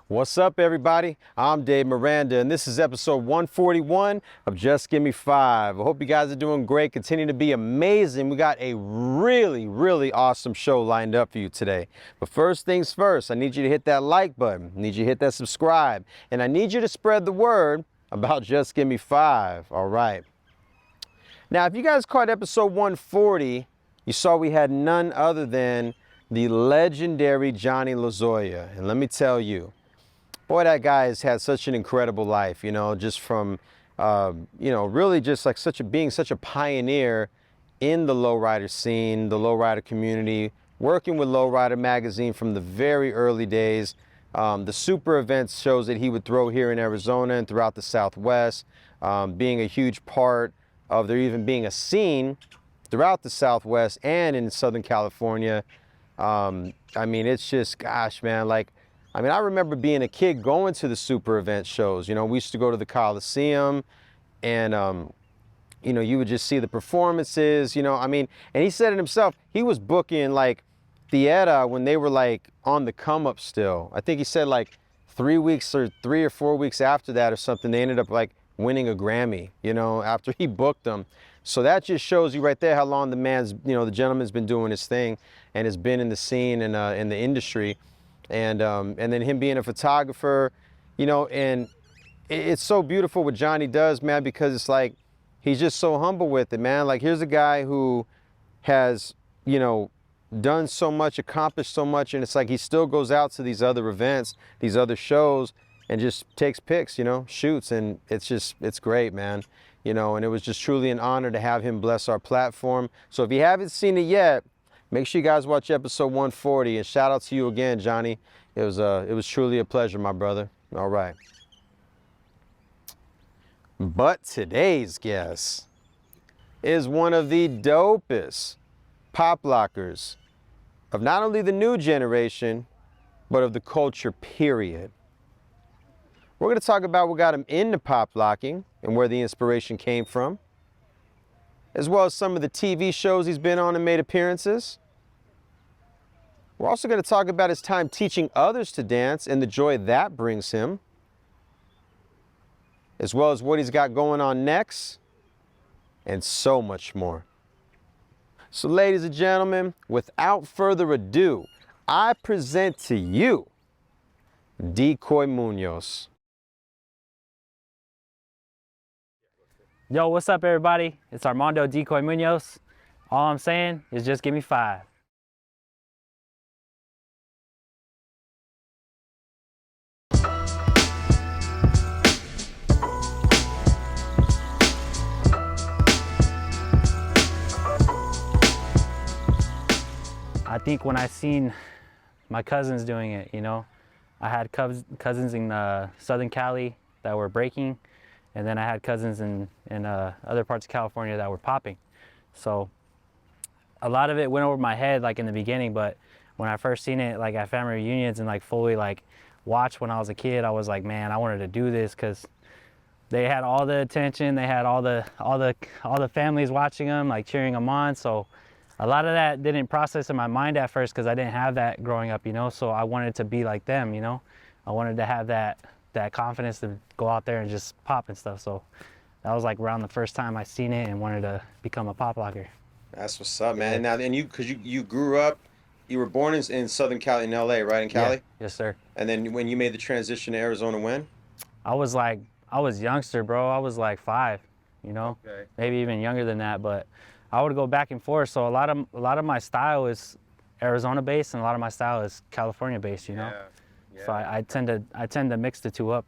What's up, everybody? I'm Dave Miranda, and this is episode 141 of Just Give Me 5. I hope you guys are doing great, continue to be amazing. We got a really awesome show lined up for you today. But first things first, I need you to hit that like button, I need you to hit that subscribe, and I need you to spread the word about Just Give Me 5, all right? Now, if you guys caught episode 140, you saw we had none other than the legendary Johnny Lazoya, and let me tell you, boy, that guy has had such an incredible life, you know, just from, really just like being such a pioneer in the lowrider scene, the lowrider community, working with Lowrider Magazine from the very early days. The super events shows that he would throw here in Arizona and throughout the Southwest, being a huge part of there even being a scene throughout the Southwest and in Southern California. I mean, it's just, gosh, man, I remember being a kid going to the super event shows. You know, we used to go to the Coliseum and, you would just see the performances, and he said it himself, he was booking like theater when they were like on the come up still. I think he said like 3 or 4 weeks after that or something, they ended up like winning a Grammy, after he booked them. So that just shows you right there how long the gentleman's been doing his thing and has been in the scene and in the industry. And then him being a photographer, and it's so beautiful what Johnny does, man, because it's like, he's just so humble with it, man. Like, here's a guy who has, done so much, accomplished so much, and it's like he still goes out to these other events, these other shows, and just takes pics, shoots, and it's great, man. And it was just truly an honor to have him bless our platform. So if you haven't seen it yet, make sure you guys watch episode 140, and shout out to you again, Johnny. It was truly a pleasure, my brother. All right. But today's guest is one of the dopest pop lockers of not only the new generation, but of the culture, period. We're going to talk about what got him into pop locking and where the inspiration came from, as well as some of the TV shows he's been on and made appearances. We're also going to talk about his time teaching others to dance and the joy that brings him, as well as what he's got going on next, and so much more. So ladies and gentlemen, without further ado, I present to you Decoy Munoz. Yo, what's up, everybody? It's Armando Decoy Munoz. All I'm saying is just give me 5. I think when I seen my cousins doing it, I had cousins in Southern Cali that were breaking, and then I had cousins in other parts of California that were popping. So a lot of it went over my head like in the beginning, but when I first seen it like at family reunions and like fully like watched when I was a kid, I was like, man, I wanted to do this because they had all the attention, they had all the families watching them, like cheering them on. So a lot of that didn't process in my mind at first because I didn't have that growing up, so I wanted to be like them, I wanted to have that confidence to go out there and just pop and stuff. So that was like around the first time I seen it and wanted to become a pop locker. That's what's up, man. Yeah. Now, and you grew up, you were born in Southern Cali, in LA, right? In Cali? Yeah. Yes, sir. And then when you made the transition to Arizona, when? I was youngster, bro. I was like 5, Okay. Maybe even younger than that, but I would go back and forth. So a lot of my style is Arizona based, and a lot of my style is California based, Yeah. So I tend to mix the two up,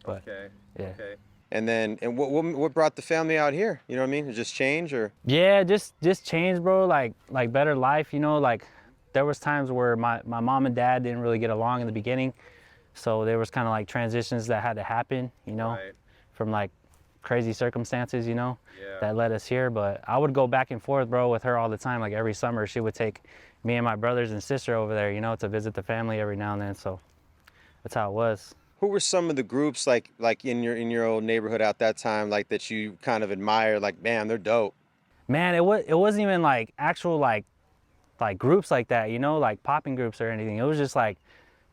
But okay. Yeah. Okay. And what brought the family out here? You know what I mean? It just change or? Yeah, just change, bro. Like better life, Like there was times where my mom and dad didn't really get along in the beginning, so there was kind of like transitions that had to happen, Right. From like crazy circumstances, Yeah. that led us here. But I would go back and forth, bro, with her all the time. Like every summer, she would take me and my brothers and sister over there, to visit the family every now and then. So that's how it was. Who were some of the groups like in your old neighborhood at that time, like that you kind of admire? Like, man, they're dope. Man, it wasn't even like actual like groups like that, like popping groups or anything. It was just like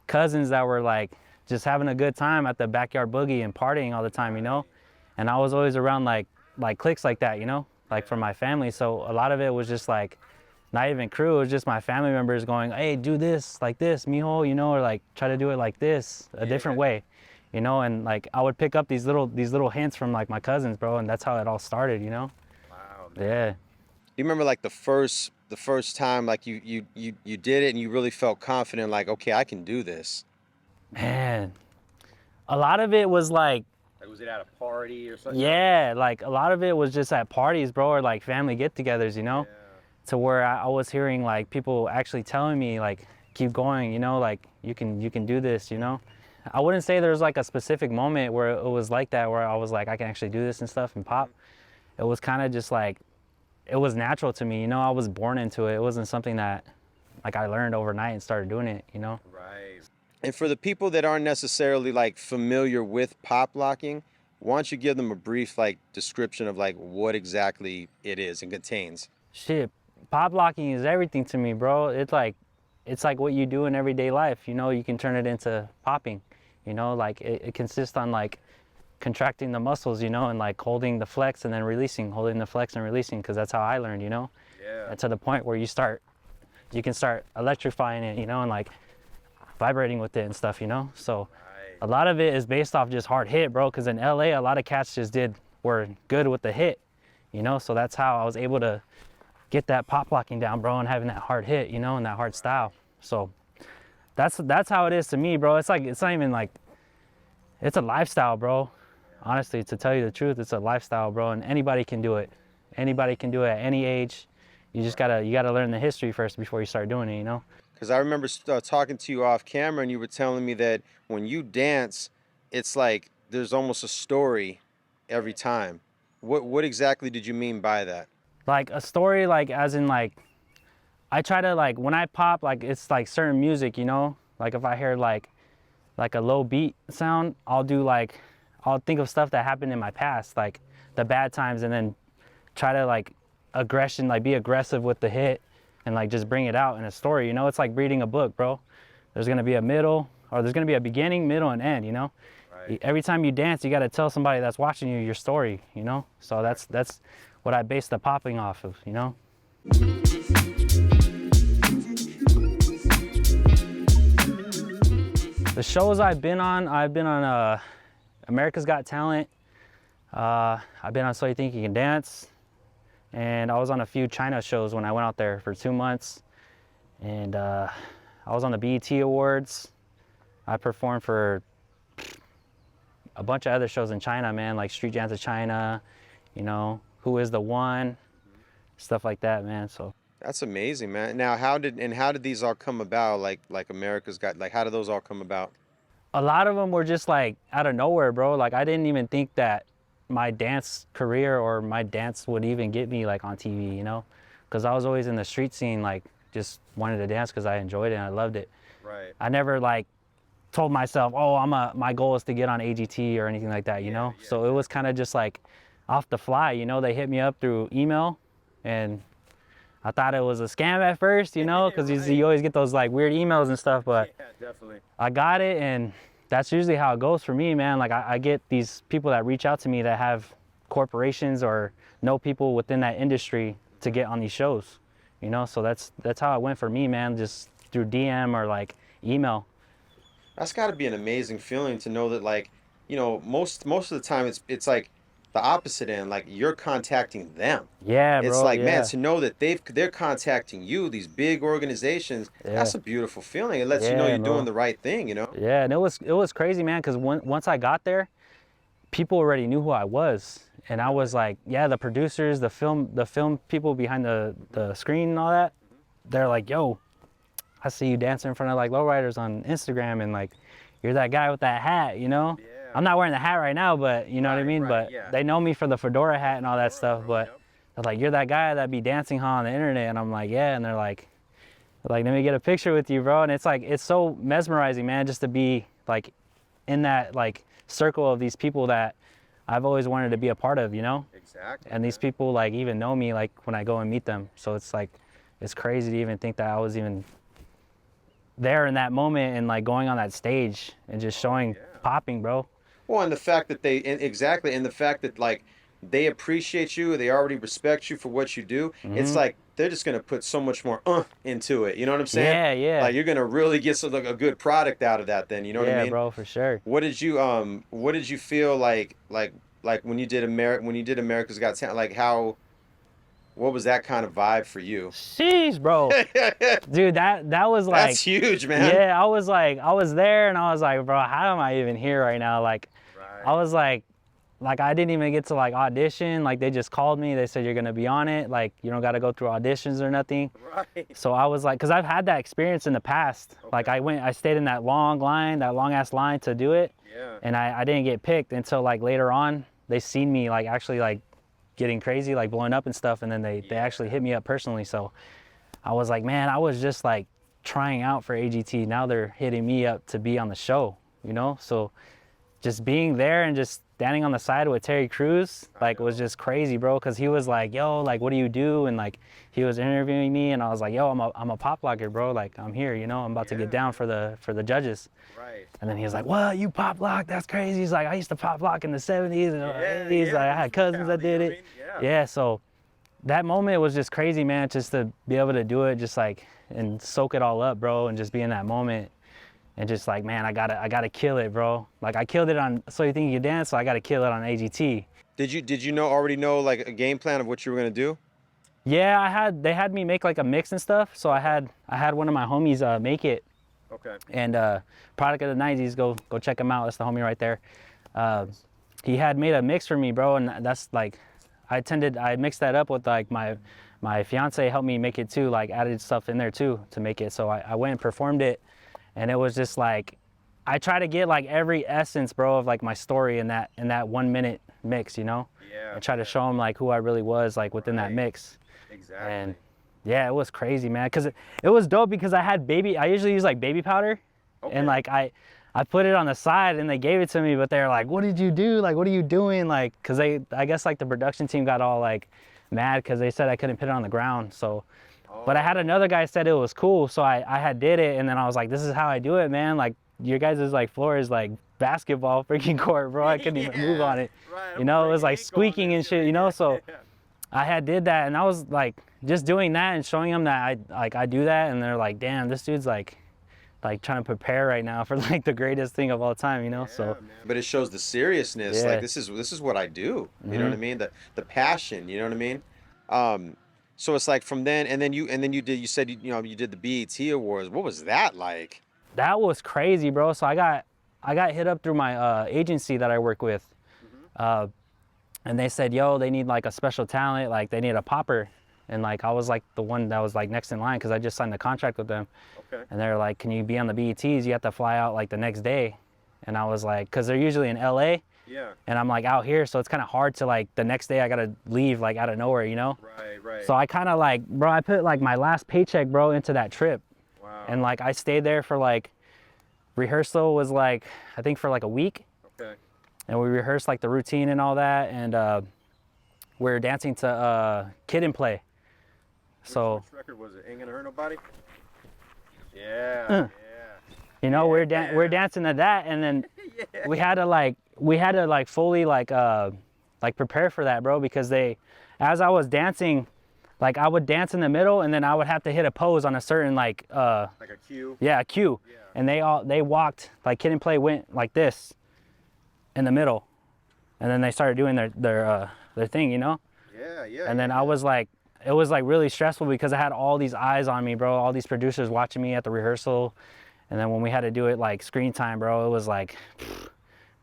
cousins that were like just having a good time at the backyard boogie and partying all the time, you know. And I was always around like cliques like that, you know, like from my family. So a lot of it was just like not even crew, it was just my family members going, hey, do this like this, mijo, you know, or like try to do it like this, a different way, you know. And like I would pick up these little hints from like my cousins, bro, and that's how it all started, you know. Wow, man. Yeah. You remember like the first time like you did it and you really felt confident, like, okay, I can do this. Man, a lot of it was like, Was it at a party or something? yeah, like a lot of it was just at parties, bro, or like family get-togethers, you know. To where I was hearing like people actually telling me like, keep going, you know, like you can do this, you know. I wouldn't say there was like a specific moment where it was like that, where I was like, I can actually do this and stuff and pop. It was kind of just like, it was natural to me, you know. I was born into it. It wasn't something that like I learned overnight and started doing it, you know. Right. And for the people that aren't necessarily like familiar with pop locking, why don't you give them a brief like description of like what exactly it is and contains? Shit, pop locking is everything to me, bro. It's like what you do in everyday life, you know. You can turn it into popping, you know. Like it consists on like contracting the muscles, you know, and like holding the flex and then releasing, holding the flex and releasing, because that's how I learned, you know. Yeah. And to the point where you can start electrifying it, you know, and like vibrating with it and stuff, you know. So a lot of it is based off just hard hit, bro, because in LA a lot of cats just were good with the hit, you know. So that's how I was able to get that pop locking down, bro, and having that hard hit, you know, and that hard style. So that's how it is to me, bro. It's like, it's not even like, it's a lifestyle, bro. Honestly, to tell you the truth, it's a lifestyle, bro, and anybody can do it. Anybody can do it at any age. You just gotta learn the history first before you start doing it, you know. Because I remember talking to you off camera and you were telling me that when you dance, it's like there's almost a story every time. What exactly did you mean by that? Like a story, like as in like, I try to like, when I pop, like it's like certain music, you know. Like if I hear like a low beat sound, I'll think of stuff that happened in my past, like the bad times, and then try to like be aggressive with the hit and like just bring it out in a story, you know. It's like reading a book, bro. There's gonna be a middle, or there's gonna be a beginning, middle, and end, you know. Right. Every time you dance, you gotta tell somebody that's watching you your story, you know. So that's what I base the popping off of, you know. The shows I've been on America's Got Talent. I've been on So You Think You Can Dance. And I was on a few China shows when I went out there for 2 months. And I was on the BET Awards. I performed for a bunch of other shows in China, man, like Street Jams of China, you know, Who Is the One, stuff like that, man. So that's amazing, man. Now, how did these all come about? Like America's Got, like, how did those all come about? A lot of them were just like out of nowhere, bro. Like I didn't even think that my dance career or my dance would even get me like on TV, you know, because I was always in the street scene, like just wanted to dance because I enjoyed it and I loved it. Right. I never like told myself, oh, my goal is to get on AGT or anything like that, you know. So it was kind of just like off the fly, you know. They hit me up through email, and I thought it was a scam at first, you know, because you always get those like weird emails and stuff, but yeah, definitely. I got it, and that's usually how it goes for me, man. Like I get these people that reach out to me that have corporations or know people within that industry to get on these shows, you know. So that's how it went for me, man, just through DM or like email. That's got to be an amazing feeling to know that, like, you know, most of the time it's like the opposite end, like you're contacting them. Yeah, bro. It's like, yeah. man, to know that they're contacting you, these big organizations, that's a beautiful feeling. It lets you know you're doing the right thing, you know? Yeah, and it was crazy, man, because once I got there, people already knew who I was. And I was like, yeah, the producers, the film people behind the screen and all that, they're like, yo, I see you dancing in front of like lowriders on Instagram, and like you're that guy with that hat, you know? Yeah. I'm not wearing the hat right now, but you know what I mean? But they know me for the fedora hat and all that stuff, but they're like, you're that guy that be dancing on the internet, and I'm like, yeah, and they're like, let me get a picture with you, bro. And it's like, it's so mesmerizing, man, just to be like in that like circle of these people that I've always wanted to be a part of, you know? Exactly. And these people like even know me like when I go and meet them. So it's like, it's crazy to even think that I was even there in that moment and like going on that stage and just showing popping, bro. Well, and the fact that exactly, and the fact that like they appreciate you, they already respect you for what you do. It's Hmm. like they're just gonna put so much more into it. You know what I'm saying? Yeah, yeah, Like you're gonna really get some like a good product out of that. Then you know what I yeah, mean? bro, for sure. What did you feel like when you did America's Got Talent? Like how what was that kind of vibe for you? Sheesh, bro. Dude, that was That's like, huge, man. yeah, I was there and I was like, bro, how am I even here right now? Like, I Right. was like I didn't even get to like audition. Like they just called me. They said you're gonna be on it. Like you don't got to go through auditions or nothing. Right. So I was like, cause I've had that experience in the past. Like I stayed in that long line, that long ass line to do it, Yeah. and I didn't get picked until like later on. They seen me like actually like getting crazy, like blowing up and stuff, and then they actually hit me up personally. So I was like, man, I was just like trying out for AGT. Now they're hitting me up to be on the show, you know? So just being there and just standing on the side with Terry Crews, like was just crazy, bro. Cause he was like, yo, like, what do you do? And like, he was interviewing me and I was like, yo, I'm a pop locker, bro. Like I'm here, you know, I'm about to get down for the judges. Right. And then he was like, what, you pop lock? That's crazy. He's like, I used to pop lock in the 70s and 80s. Like I had cousins that did it. Yeah. So that moment was just crazy, man, just to be able to do it, just like, and soak it all up, bro. And just be in that moment. And just like, man, I gotta kill it, bro. Like I killed it on So You Think You Can Dance, so I gotta kill it on AGT. Did you already know like a game plan of what you were gonna do? Yeah, they had me make like a mix and stuff. So I had one of my homies make it. Okay. And Product of the 90s, go check him out. That's the homie right there. He had made a mix for me, bro, and that's like, I mixed that up with like my fiance helped me make it too, like added stuff in there too to make it. So I went and performed it. And it was just like, I try to get like every essence, bro, of like my story in that 1 minute mix, you know? Yeah. And try to show them like who I really was like within that mix. Exactly. And yeah, it was crazy, man. Cause it was dope because I usually use like baby powder. Okay. And like I put it on the side and they gave it to me, but they're like, what did you do? Like, what are you doing? Like, cause I guess like the production team got all like mad cause they said I couldn't put it on the ground. So, but I had another guy said it was cool, so I had did it, and then I was like, this is how I do it, man. Like your guys' like floor is like basketball freaking court, bro. I couldn't even move on it. Right, You know, it was like squeaking and shit, you know. So I had did that, and I was like just doing that and showing them that I do that, and they're like, damn, this dude's like trying to prepare right now for like the greatest thing of all time, you know. So But it shows the seriousness. Yeah. Like this is what I do. You know what I mean? The passion. You know what I mean? So it's like from then and then you said you did the BET Awards. What was that like? that was crazy, bro. So I got hit up through my agency that I work with. And they said, yo, they need like a special talent, like they need a popper. And like I was like the one that was like next in line because I just signed the contract with them. Okay. And they're like, can you be on the BETs? You have to fly out like the next day. And I was like, because they're usually in LA. Yeah. And I'm like out here, so it's kind of hard to like the next day I gotta leave like out of nowhere, you know? Right. So I kind of like, bro, I put like my last paycheck, bro, into that trip. Wow. And like I stayed there for like, rehearsal was like, I think for like a week. Okay. And we rehearsed like the routine and all that. And we were dancing to Kid and Play. So, Which record was it? Ain't Gonna Hurt Nobody? Yeah. you know, we're dancing to that. And then we had to like fully like prepare for that, bro, because as I was dancing, like I would dance in the middle and then I would have to hit a pose on a certain like Like a cue. yeah, cue. Yeah. And they walked, like Kid and Play went like this in the middle. And then they started doing their thing, you know? Yeah. And then I was like, it was like really stressful because I had all these eyes on me, bro, all these producers watching me at the rehearsal. And then when we had to do it like screen time, bro, it was like,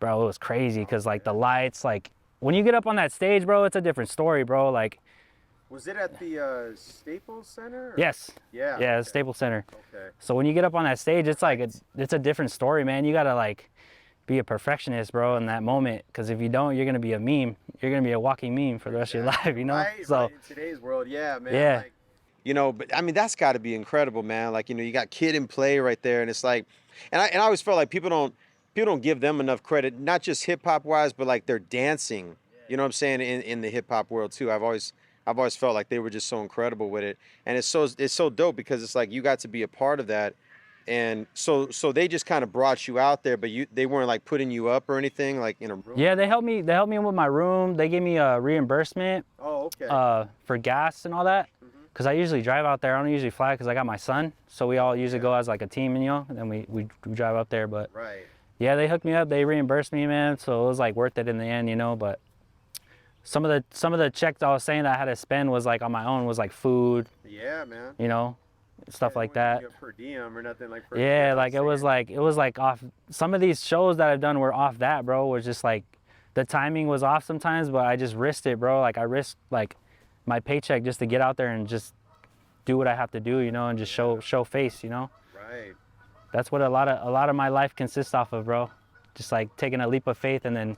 bro, it was crazy because like the lights, like when you get up on that stage, bro, it's a different story, bro. Like, Was it at the Staples Center? Or? yes. Yeah. Yeah, the Staples Center. Okay. So when you get up on that stage, it's like, it's a different story, man. You gotta like be a perfectionist, bro, in that moment. Because if you don't, you're gonna be a meme. You're gonna be a walking meme for the rest of your life, you know? Right. In today's world, yeah, man. Yeah. Like, but I mean, that's got to be incredible, man. Like, you got Kid and Play right there, and it's like, and I always felt like people don't give them enough credit, not just hip hop wise, but like their dancing. You know what I'm saying? In the hip hop world too, I've always felt like they were just so incredible with it, and it's so dope because it's like you got to be a part of that, And so they just kind of brought you out there, but they weren't like putting you up or anything, like in a room? Yeah, they helped me. They helped me with my room. They gave me a reimbursement Oh, okay. for gas and all that. Cause I usually drive out there. I don't usually fly because I got my son. So we all usually go as like a team, you know, and then we drive up there. But Right. yeah, they hooked me up. They reimbursed me, man. So it was like worth it in the end, you know. But some of the checks I was saying that I had to spend was like on my own, was like food, Yeah, man. you know, stuff like that. Per diem or nothing like per Yeah, diem, like it was like off. Some of these shows that I've done were off that, bro. Was just like the timing was off sometimes, but I just risked it, bro. Like I risked like my paycheck just to get out there and just do what I have to do, you know, and just show face, you know. Right. That's what a lot of my life consists off of, bro. Just like taking a leap of faith and then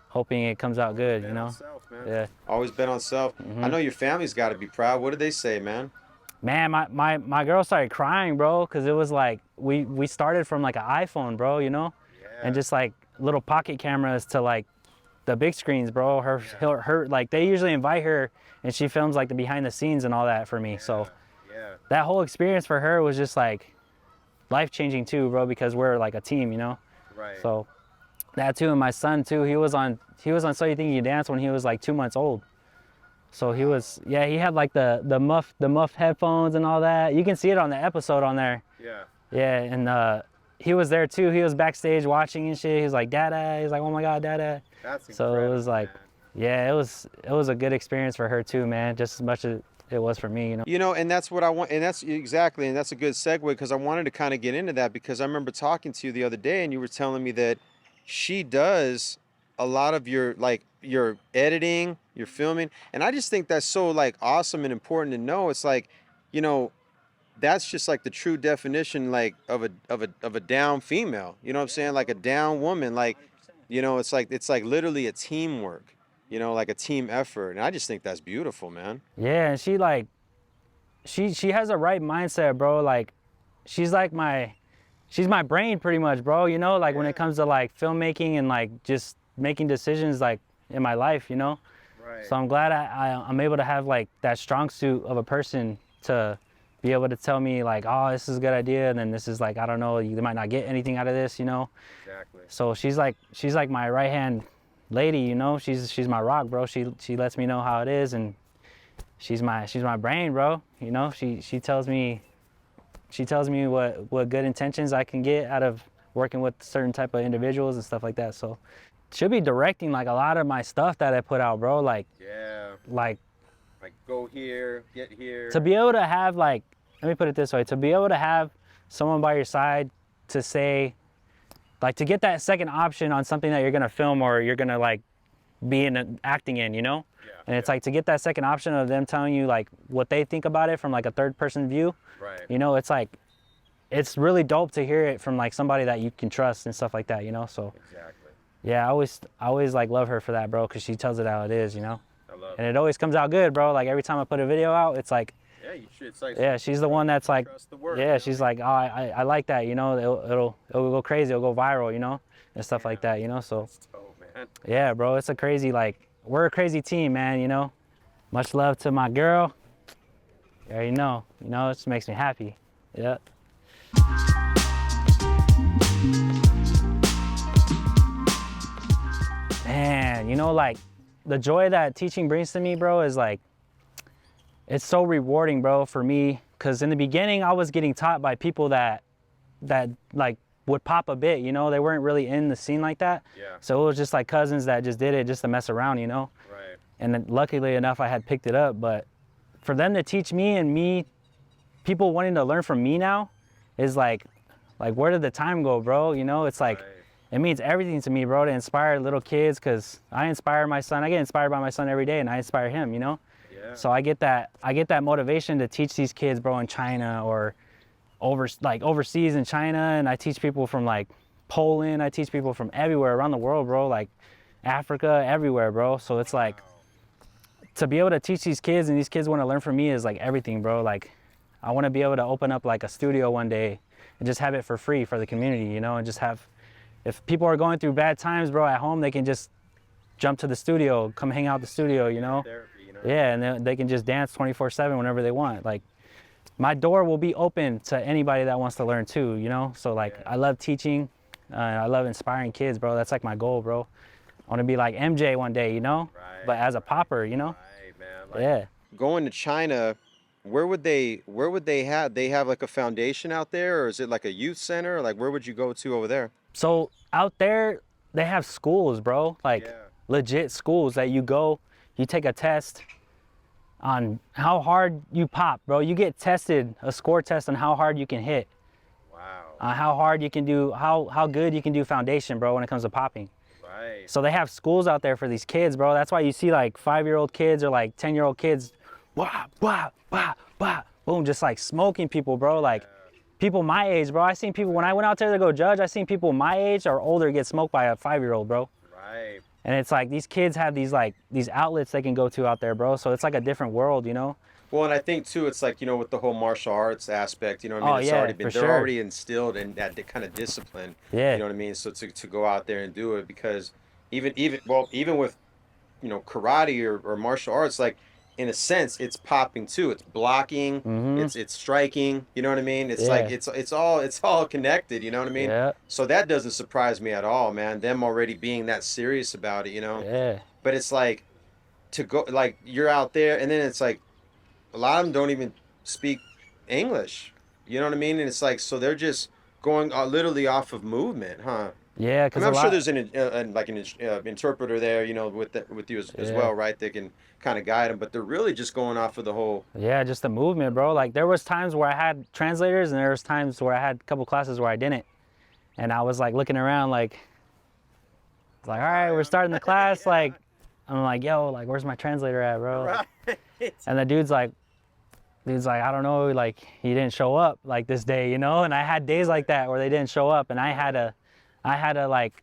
hoping it comes out good, you know. Self, man. Yeah. Always bet on self. I know your family's got to be proud. What did they say, man? Man, my girl started crying, bro, because it was like we started from like an iPhone, bro, you know, and just like little pocket cameras to like the big screens, bro. Her like they usually invite her and she films like the behind the scenes and all that for me. So that whole experience for her was just like life changing too, bro, because we're like a team, you know. Right. So that too, and my son too. He was on So You Think You Dance when he was like 2 months old. So he was, yeah, he had like the muff headphones and all that. You can see it on the episode on there. Yeah. Yeah, and he was there too. He was backstage watching and shit. He was like, Dada. He's like, oh my God, Dada. That's incredible. So it was like, man. yeah, it was a good experience for her too, man. Just as much as it was for me, you know. You know, and that's what I want, and that's exactly, and that's a good segue because I wanted to kind of get into that because I remember talking to you the other day and you were telling me that she does a lot of your your editing, your filming, and I just think that's so like awesome and important to know. It's like, you know, that's just like the true definition like of a down female. You know what I'm saying? Like a down woman. Like, you know, it's like literally a teamwork. You know, like a team effort, and I just think that's beautiful, man. Yeah, and she like, she has a right mindset, bro. Like, she's my brain pretty much, bro. You know, like when it comes to like filmmaking and like just making decisions like in my life, you know. Right. So I'm glad I'm able to have like that strong suit of a person to be able to tell me like, oh, this is a good idea, and then this is like, I don't know, you might not get anything out of this, you know. Exactly. So she's like my right hand lady, you know. She's my rock, bro. She lets me know how it is, and she's my brain, bro. You know, she tells me what good intentions I can get out of working with certain type of individuals and stuff like that. So she'll be directing like a lot of my stuff that I put out, bro. Like go here, get here. To be able to have like, let me put it this way, to be able to have someone by your side to say, like, to get that second option on something that you're gonna film or you're gonna like be acting in, you know. And it's like to get that second option of them telling you like what they think about it from like a third person view. Right. You know, it's like, it's really dope to hear it from like somebody that you can trust and stuff like that, you know. So Exactly. yeah, I always like love her for that, bro, because she tells it how it is, you know. I love And it always comes out good, bro. Like every time I put a video out, it's like, Yeah, you should. It's like yeah, she's the one that's like, trust the work. yeah, she's like, oh, I like that, you know. It'll go crazy, it'll go viral, you know, and stuff like that, you know. So Oh man. yeah, bro, it's a crazy, like, we're a crazy team, man, you know. Much love to my girl. You already know, you know, it just makes me happy. Yeah. Man, you know, like the joy that teaching brings to me, bro, is like, it's so rewarding, bro, for me. Cause in the beginning I was getting taught by people that like would pop a bit, you know. They weren't really in the scene like that. Yeah. So it was just like cousins that just did it just to mess around, you know. Right. And then luckily enough I had picked it up, but for them to teach me and me, people wanting to learn from me now is like where did the time go, bro? You know, it's like, Right. it means everything to me, bro, to inspire little kids, because I inspire my son. I get inspired by my son every day, and I inspire him, you know. Yeah. So I get that motivation to teach these kids, bro, in China or overseas in China, and I teach people from like Poland. I teach people from everywhere around the world, bro, like Africa, everywhere, bro. So it's like, to be able to teach these kids and these kids want to learn from me is like everything, bro. Like, I want to be able to open up like a studio one day and just have it for free for the community, you know, and just have, if people are going through bad times, bro, at home, they can just jump to the studio, come hang out at the studio, you know. Therapy, you know. Yeah, and they can just dance 24/7 whenever they want. Like, my door will be open to anybody that wants to learn too, you know? So like, Yeah. I love teaching, I love inspiring kids, bro. That's like my goal, bro. I want to be like MJ one day, you know? Right, But as a popper, you know? right, man. Like Yeah. going to China, where would they have like a foundation out there, or is it like a youth center? Like where would you go to over there? So out there, they have schools, bro. Like Yeah. legit schools that you go, you take a test on how hard you pop, bro. You get tested, a score test on how hard you can hit, Wow. how hard you can do, how good you can do foundation, bro, when it comes to popping. Right. So they have schools out there for these kids, bro. That's why you see like 5-year-old kids or like 10-year-old kids, wah, wah, wah, wah, boom, just like smoking people, bro. Like people my age, bro. I seen people, when I went out there to go judge, I seen people my age or older get smoked by a 5-year-old, bro. Right. And it's like these kids have these like these outlets they can go to out there, bro. So it's like a different world, you know? Well, and I think too, it's like, you know, with the whole martial arts aspect, you know what I mean? Oh, It's yeah, already been, for they're sure. already instilled in that kind of discipline. Yeah. You know what I mean? So to go out there and do it, because even with, you know, karate or martial arts, like in a sense, it's popping too. It's blocking, it's striking, you know what I mean? It's like Yeah. it's all connected, you know what I mean? Yeah. So that doesn't surprise me at all, man. Them already being that serious about it, you know? Yeah. But it's like to go, like you're out there and then it's like a lot of them don't even speak English. You know what I mean? And it's like, so they're just going literally off of movement, huh? Yeah, I because mean, a I'm sure lot. there's an interpreter there, you know, with you as Yeah. well, right? They can kind of guide them, but they're really just going off of the whole. Yeah, just the movement, bro. Like there was times where I had translators and there was times where I had a couple classes where I didn't. And I was like looking around like, it's like, all right, we're starting the class. Like, I'm like, yo, like, where's my translator at, bro? Right. And the dude's like, I don't know, like, he didn't show up like this day, you know? And I had days like that where they didn't show up and I had to like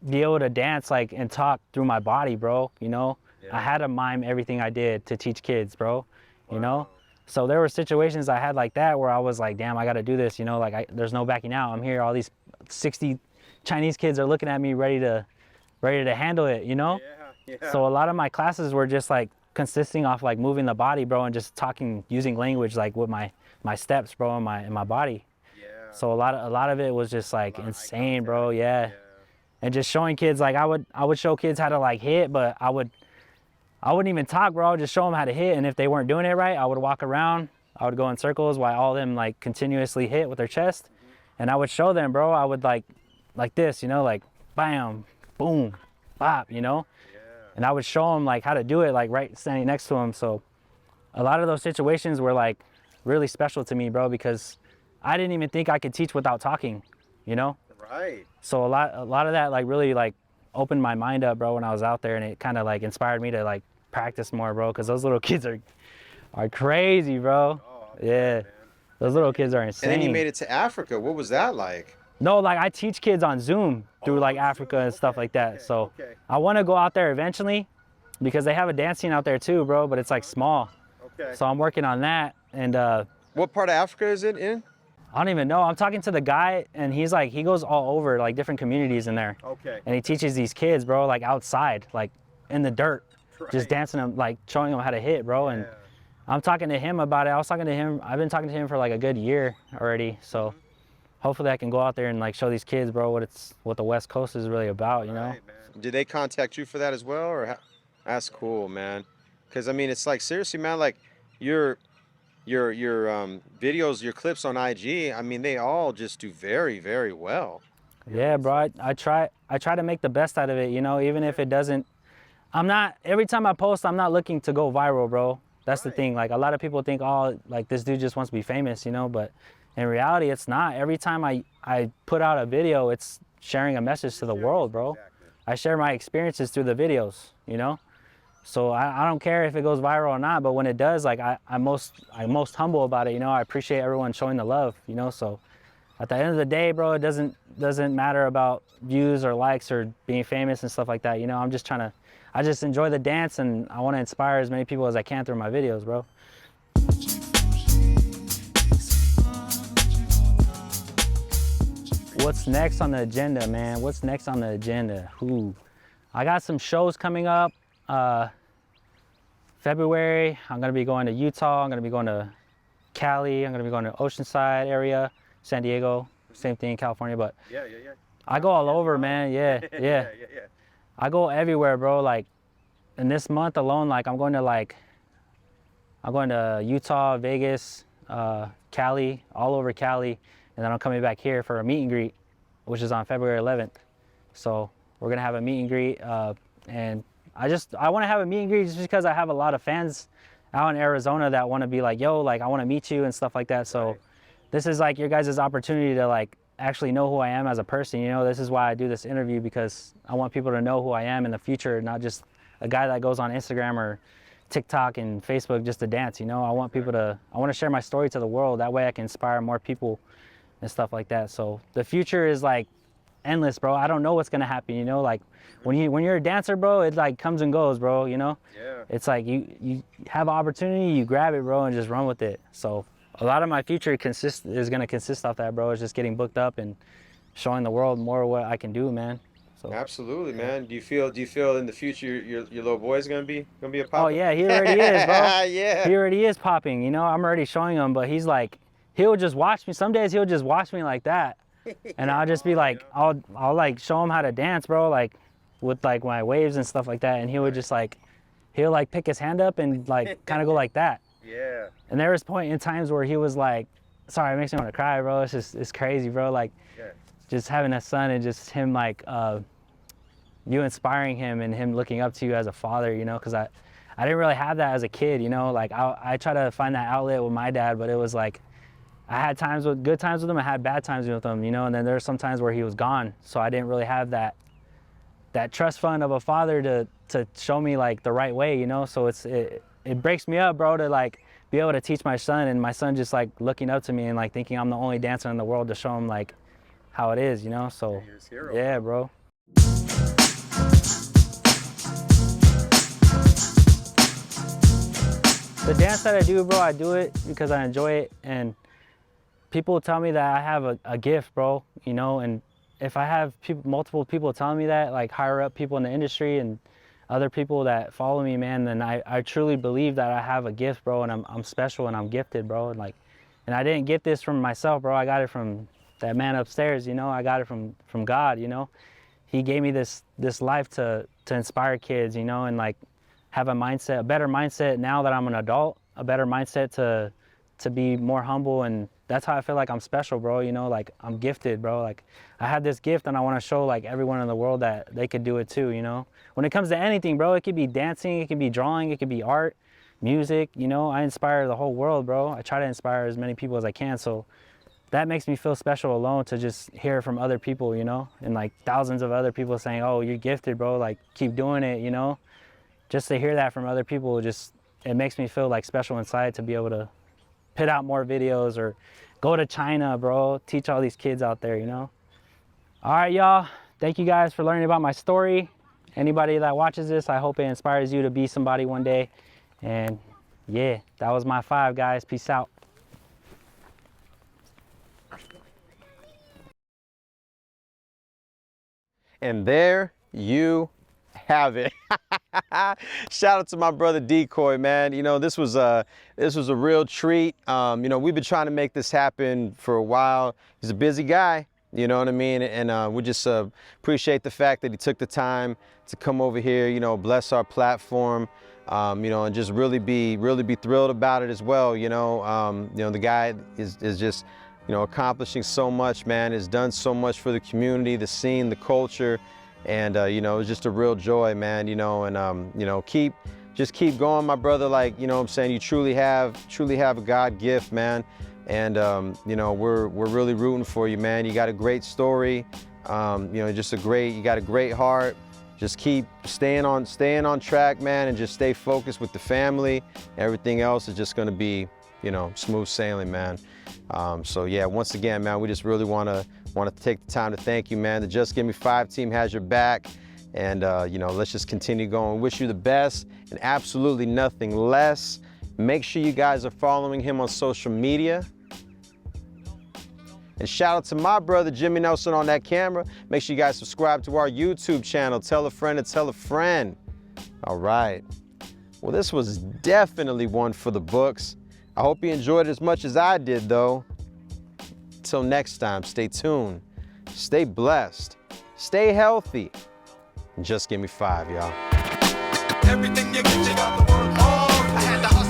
be able to dance like and talk through my body, bro, you know? Yeah. I had to mime everything I did to teach kids, bro, you know? So there were situations I had like that where I was like, damn, I got to do this, you know? Like, there's no backing out. I'm here. All these 60 Chinese kids are looking at me ready to handle it, you know? Yeah, yeah. So a lot of my classes were just like consisting off like moving the body, bro, and just talking, using language like with my steps, bro, in my body. Yeah. So a lot of it was just like insane, bro. Yeah. Yeah. And just showing kids, like I would show kids how to like hit, but I wouldn't even talk, bro. I would just show them how to hit, and if they weren't doing it right, I would walk around. I would go in circles while all of them like continuously hit with their chest, and I would show them, bro. I would like this, you know, like bam, boom, bop, you know. Yeah. And I would show them like how to do it, like right standing next to them. So a lot of those situations were like really special to me, bro, because I didn't even think I could teach without talking, you know. Right. So a lot of that like really like opened my mind up, bro, when I was out there, and it kind of like inspired me to like practice more, bro, because those little kids are crazy, bro. Oh, Yeah, man. those little kids are insane. And then you made it to Africa. What was that like? No, like I teach kids on Zoom through like Africa and stuff like that. So okay. I want to go out there eventually because they have a dance scene out there too, bro, but it's like small. Okay. So I'm working on that, and What part of Africa is it in? I don't even know. I'm talking to the guy, and he's like, he goes all over like different communities in there, Okay. and he teaches these kids, bro, like outside, like in the dirt, Right. just dancing them, like showing them how to hit, bro. And Yeah. I'm talking to him about it. I've been talking to him for like a good year already. So hopefully I can go out there and like show these kids, bro, what the West Coast is really about, you know? Right, man. Did they contact you for that as well, or that's cool, man? Because I mean, it's like seriously, man. Like your videos, your clips on IG. I mean, they all just do very, very well. Yeah, bro. I try to make the best out of it, you know, even if it doesn't. Every time I post, I'm not looking to go viral, bro. That's the Right. thing. Like a lot of people think, oh, like this dude just wants to be famous, you know, but in reality, it's not. Every time I put out a video, it's sharing a message to the world, bro. Exactly. I share my experiences through the videos, you know? So I don't care if it goes viral or not, but when it does, like I'm most humble about it, you know? I appreciate everyone showing the love, you know? So at the end of the day, bro, it doesn't matter about views or likes or being famous and stuff like that, you know? I just enjoy the dance, and I want to inspire as many people as I can through my videos, bro. What's next on the agenda, man? What's next on the agenda? I got some shows coming up. February, I'm gonna be going to Utah. I'm gonna be going to Cali. I'm gonna be going to Oceanside area, San Diego, same thing, California. But Yeah. I go all over, man. Yeah. Yeah. I go everywhere, bro. Like in this month alone, like I'm going to Utah, Vegas, Cali, all over Cali, and then I'm coming back here for a meet and greet, which is on February 11th. So we're gonna have a meet and greet, and I want to have a meet and greet just because I have a lot of fans out in Arizona that want to be like, yo, like I want to meet you and stuff like that. So this is like your guys' opportunity to like actually know who I am as a person. You know, this is why I do this interview, because I want people to know who I am in the future, not just a guy that goes on Instagram or TikTok and Facebook just to dance. You know, I want to share my story to the world. That way I can inspire more people and stuff like that. So the future is like endless, bro. I don't know what's gonna happen, you know, like when you're a dancer, bro, it like comes and goes, bro, you know. It's like you have an opportunity, you grab it, bro, and just run with it. So a lot of my future is gonna consist off that, bro. It's just getting booked up and showing the world more of what I can do, man. So Absolutely, man. Do you feel in the future your little boy's gonna be a pop? oh yeah, he already is, bro. Yeah. He already is popping, you know. I'm already showing him, but he's like, he'll just watch me. Some days he'll just watch me like that, and I'll just be like, I'll like show him how to dance, bro, like with like my waves and stuff like that, and he would just like, he'll like pick his hand up and like kind of go like that. Yeah. And there was point in times where he was like, sorry, it makes me want to cry, bro. It's crazy, bro. Like just having a son and just him like you inspiring him and him looking up to you as a father, you know, because I didn't really have that as a kid, you know. Like I try to find that outlet with my dad, but it was like I had times with good times with him, I had bad times with him, you know. And then there were some times where he was gone, so I didn't really have that trust fund of a father to show me like the right way, you know. So it breaks me up, bro, to like be able to teach my son, and my son just like looking up to me and like thinking I'm the only dancer in the world to show him like how it is, you know. So yeah, bro. The dance that I do, bro, I do it because I enjoy it, and people tell me that I have a gift, bro, you know. And if I have multiple people telling me that, like higher up people in the industry and other people that follow me, man, then I truly believe that I have a gift, bro, and I'm special and I'm gifted, bro. And I didn't get this from myself, bro. I got it from that man upstairs, you know. I got it from God, you know. He gave me this life to inspire kids, you know, and like have a better mindset now that I'm an adult, a better mindset to be more humble. And that's how I feel like I'm special, bro, you know. Like I'm gifted, bro. Like I have this gift and I want to show like everyone in the world that they could do it too, you know. When it comes to anything, bro, it could be dancing, it could be drawing, it could be art, music, you know. I inspire the whole world, bro. I try to inspire as many people as I can. So that makes me feel special alone, to just hear from other people, you know, and like thousands of other people saying, oh, you're gifted, bro, like keep doing it, you know. Just to hear that from other people, it makes me feel like special inside, to be able to put out more videos or go to China, bro, teach all these kids out there, you know. All right, y'all, thank you guys for learning about my story. Anybody that watches this, I hope it inspires you to be somebody one day. And yeah, that was my 5, guys. Peace out. And there you have it. Shout out to my brother Decoy, man. You know, this was a real treat. You know, we've been trying to make this happen for a while. He's a busy guy, you know what I mean? And we just appreciate the fact that he took the time to come over here, you know, bless our platform, you know, and just really be thrilled about it as well. You know, the guy is just, you know, accomplishing so much, man. Has done so much for the community, the scene, the culture. And, you know, it's just a real joy, man, you know. And, you know, just keep going, my brother. Like, you know what I'm saying? You truly have a God gift, man. And, you know, we're really rooting for you, man. You got a great story, you know, you got a great heart. Just keep staying on track, man, and just stay focused with the family. Everything else is just going to be, you know, smooth sailing, man. So yeah, once again, man, we just really want to take the time to thank you, man. The Just Give Me 5 team has your back, and you know, let's just continue going. Wish you the best and absolutely nothing less. Make sure you guys are following him on social media. And shout out to my brother Jimmy Nelson on that camera. Make sure you guys subscribe to our YouTube channel. Tell a friend to tell a friend. All right. Well, this was definitely one for the books. I hope you enjoyed it as much as I did, though. Till next time, stay tuned, stay blessed, stay healthy, and just give me 5, y'all. Everything you get, you got to work hard. I had to hustle.